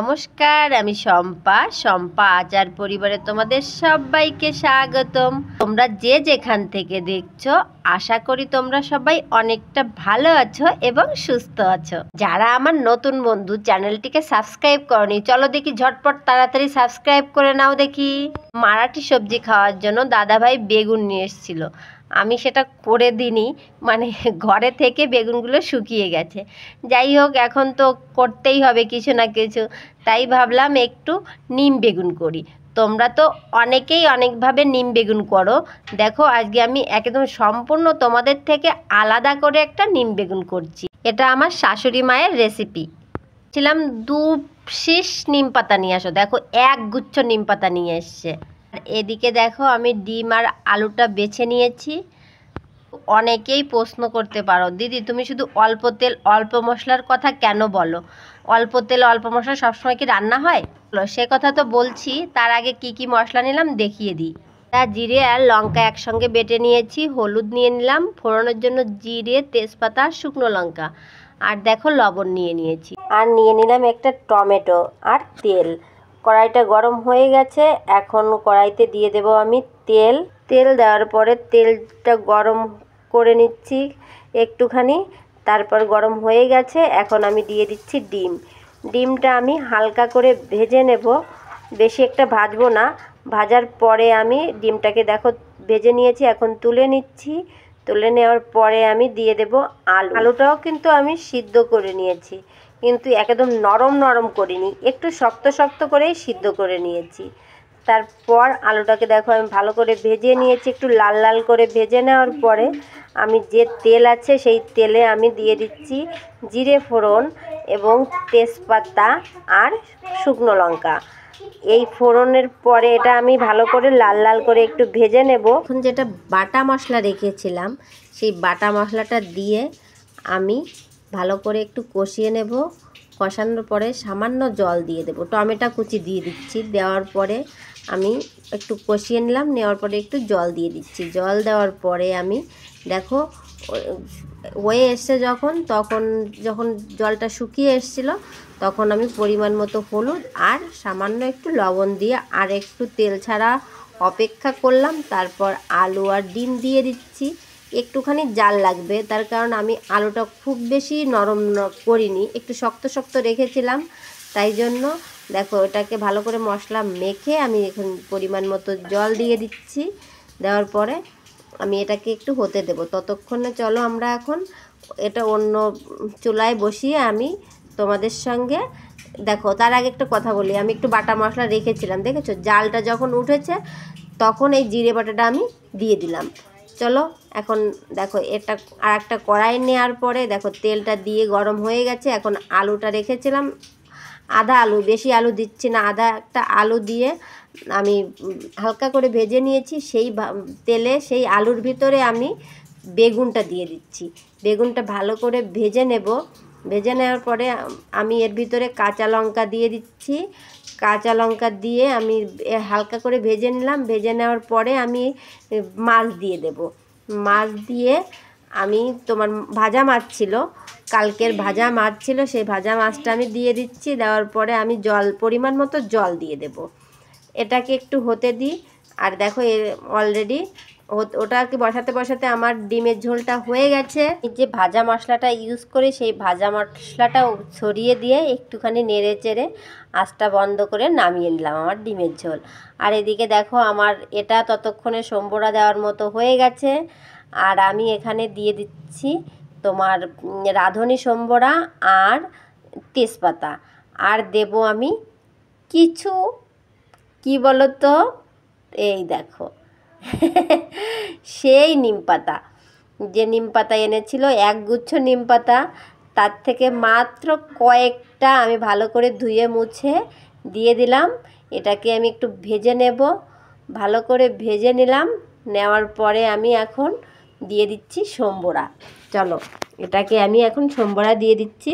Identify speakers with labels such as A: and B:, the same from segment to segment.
A: নমস্কার, আমি শম্পা। শম্পা আচার পরিবারে তোমাদের সবাইকে স্বাগতম। তোমরা যে যেখান থেকে দেখছো, আশা করি তোমরা সবাই অনেকটা ভালো আছো এবং সুস্থ আছো। যারা আমার নতুন বন্ধু, চ্যানেলটিকে সাবস্ক্রাইব করনি, চলো দেখি ঝটপট তাড়াতাড়ি সাবস্ক্রাইব করে নাও দেখি। মারাঠি সবজি খাওয়ার জন্য দাদাভাই বেগুন নিয়ে এসেছিল। আমি সেটা করে দিইনি, মানে ঘরে থেকে বেগুনগুলো শুকিয়ে গেছে। যাই হোক, এখন তো করতেই হবে কিছু না কিছু, তাই ভাবলাম একটু নিম বেগুন করি। তোমরা তো অনেকেই অনেকভাবে নিম বেগুন করো, দেখো আজকে আমি একদম সম্পূর্ণ তোমাদের থেকে আলাদা করে একটা নিম বেগুন করছি। এটা আমার শাশুড়ি মায়ের রেসিপি। ছিলাম 2 শীষ নিম পাতা নিয়ে আসো, দেখো 1 গুচ্ছ নিম পাতা নিয়ে এসছে। আর এদিকে দেখো আমি ডিম আর আলুটা বেছে নিয়েছি। অনেকেই প্রশ্ন করতে পারো, দিদি তুমি শুধু অল্প তেল অল্প মশলার কথা কেন বলো? অল্প তেল অল্প মশলা সবসময় কি রান্না হয়? সে কথা তো বলছি, তার আগে কি কি মশলা নিলাম দেখিয়ে দিই। জিরে আর লঙ্কা একসঙ্গে বেটে নিয়েছি, হলুদ নিয়ে নিলাম ফোড়নের জন্য, জিরে, তেজপাতা, শুকনো লঙ্কা, আর দেখো লবণ নিয়ে নিয়েছি। আর নিয়ে নিলাম একটা টমেটো আর তেল। কড়াইটা গরম হয়ে গেছে, এখন কড়াইতে দিয়ে দেব আমি তেল। তেল দেওয়ার পরে তেলটা গরম করে নিচ্ছি একটুখানি, তারপর গরম হয়ে গেছে, এখন আমি দিয়ে দিচ্ছি ডিম। ডিমটা আমি হালকা করে ভেজে নেব, বেশি একটা ভাজবো না। ভাজার পরে আমি ডিমটাকে দেখো ভেজে নিয়েছি, এখন তুলে নিচ্ছি। তুলে নেওয়ার পরে আমি দিয়ে দেব আলুটাও কিন্তু আমি সিদ্ধ করে নিয়েছি, কিন্তু একদম নরম নরম করিনি, একটু শক্ত শক্ত করেই সিদ্ধ করে নিয়েছি। তারপর আলুটাকে দেখো আমি ভালো করে ভেজে নিয়েছি, একটু লাল লাল করে ভেজে নেওয়ার পরে আমি যে তেল আছে সেই তেলে আমি দিয়ে দিচ্ছি জিরে ফোড়ন এবং তেজপাতা আর শুকনো লঙ্কা। এই ফোড়নের পরে এটা আমি ভালো করে লাল লাল করে একটু ভেজে নেব। এখন যেটা বাটা মশলা রেখেছিলাম সেই বাটা মশলাটা দিয়ে আমি ভালো করে একটু কষিয়ে নেব। কষানোর পরে সামান্য জল দিয়ে দেবো, টমেটো কুচি দিয়ে দিচ্ছি। দেওয়ার পরে আমি একটু কষিয়ে নিলাম, নেওয়ার পরে একটু জল দিয়ে দিচ্ছি। জল দেওয়ার পরে আমি দেখো হয়ে এসছে যখন জলটা শুকিয়ে এসছিল, তখন আমি পরিমাণ মতো হলুদ আর সামান্য একটু লবণ দিয়ে আর একটু তেল ছাড়া অপেক্ষা করলাম। তারপর আলু আর ডিম দিয়ে দিচ্ছি। একটুখানি জাল লাগবে, তার কারণ আমি আলুটা খুব বেশি নরম করিনি, একটু শক্ত শক্ত রেখেছিলাম। তাই জন্য দেখো এটাকে ভালো করে মশলা মেখে আমি এখন পরিমাণ মতো জল দিয়ে দিচ্ছি। দেওয়ার পরে আমি এটাকে একটু হতে দেব। ততক্ষণে চলো আমরা এখন এটা অন্য চুলায় বসিয়ে আমি তোমাদের সঙ্গে দেখো, তার আগে একটা কথা বলি, আমি একটু বাটা মশলা রেখেছিলাম, দেখেছো জালটা যখন উঠেছে তখন এই জিরে বাটাটা আমি দিয়ে দিলাম। চলো এখন দেখো এটা আর একটা কড়াই নেওয়ার পরে দেখো তেলটা দিয়ে গরম হয়ে গেছে। এখন আলুটা রেখেছিলাম, আধা আলু, বেশি আলু দিচ্ছি না, আধা একটা আলু দিয়ে আমি হালকা করে ভেজে নিয়েছি। সেই তেলে সেই আলুর ভিতরে আমি বেগুনটা দিয়ে দিচ্ছি। বেগুনটা ভালো করে ভেজে নেব। ভেজে নেওয়ার পরে আমি এর ভিতরে কাঁচা লঙ্কা দিয়ে দিচ্ছি। কাঁচা লঙ্কা দিয়ে আমি হালকা করে ভেজে নিলাম। ভেজে নেওয়ার পরে আমি মাছ দিয়ে দেব। মাছ দিয়ে আমি তোমার ভাজা মাছ ছিল, কালকের ভাজা মাছ ছিল, সেই ভাজা মাছটা আমি দিয়ে দিচ্ছি। দেওয়ার পরে আমি পরিমাণ মতো জল দিয়ে দেব। এটাকে একটু হতে দিই। আর দেখো অলরেডি ওটাকে বসাতে বসাতে আমার ডিমের ঝোলটা হয়ে গেছে। যে ভাজা মশলাটা ইউজ করি সেই ভাজা মশলাটা ছড়িয়ে দিয়ে একটুখানি নেড়ে চেড়ে আঁচটা বন্ধ করে নামিয়ে নিলাম আমার ডিমের ঝোল। আর এদিকে দেখো আমার এটা ততক্ষণে সম্বরা দেওয়ার মতো হয়ে গেছে। আর আমি এখানে দিয়ে দিচ্ছি তোমার রাঁধুনি সম্বরা আর তেজপাতা, আর দেব আমি কিছু, কি বলো তো, এই দেখো সেই নিম পাতা, যে নিম পাতা এনেছিল 1 গুচ্ছ নিম পাতা, তার থেকে মাত্র কয়েকটা আমি ভালো করে ধুয়ে মুছে দিয়ে দিলাম। এটাকে আমি একটু ভেজে নেব। ভালো করে ভেজে নিলাম। নেওয়ার পরে আমি এখন দিয়ে দিচ্ছি সম্বরা। চলো এটাকে আমি এখন সম্বরা দিয়ে দিচ্ছি।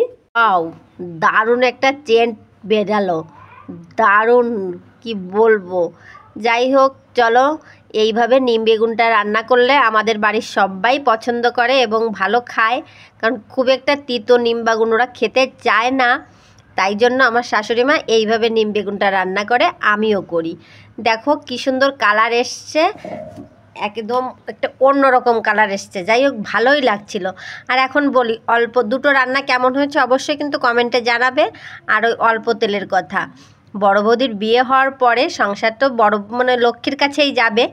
A: আও, দারুণ একটা চেন্ট বেরালো, দারুণ, কি বলবো। যাই হোক চলো, এইভাবে নিম বেগুনটা রান্না করলে আমাদের বাড়ির সবাই পছন্দ করে এবং ভালো খায়, কারণ খুব একটা তিতো নিম বেগুন ওরা খেতে চায় না। তাই জন্য আমার শাশুড়ি মা এইভাবে নিম বেগুনটা রান্না করে, আমিও করি। দেখো কি সুন্দর কালার এসছে, একদম একটা অন্যরকম কালার এসছে। যাই হোক, ভালোই লাগছিল। আর এখন বলি, অল্প দুটো রান্না কেমন হয়েছে অবশ্যই কিন্তু কমেন্টে জানাবে। আর ওই অল্প তেলের কথা, বড় বৌদির বিয়ে হওয়ার পরে সংসার তো বড় মানে লক্ষ্মীর কাছেই যাবে,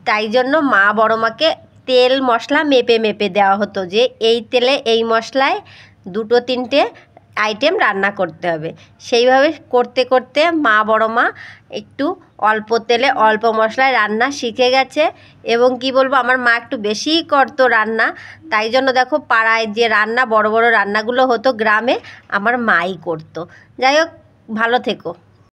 A: তাই জন্য মা বড় মাকে তেল মশলা মেপে মেপে দেওয়া হতো যে এই তেলে এই মশলায় দুটো তিনটে আইটেম রান্না করতে হবে। সেইভাবে করতে করতে মা বড় মা একটু অল্প তেলে অল্প মশলায় রান্না শিখে গেছে। এবং কি বলবো, আমার মা একটু বেশিই করতো রান্না, তাই জন্য দেখো পাড়ায় যে রান্না বড় বড় রান্নাগুলো হতো গ্রামে, আমার মাই করতো। যাই হোক, ভালো থেকো।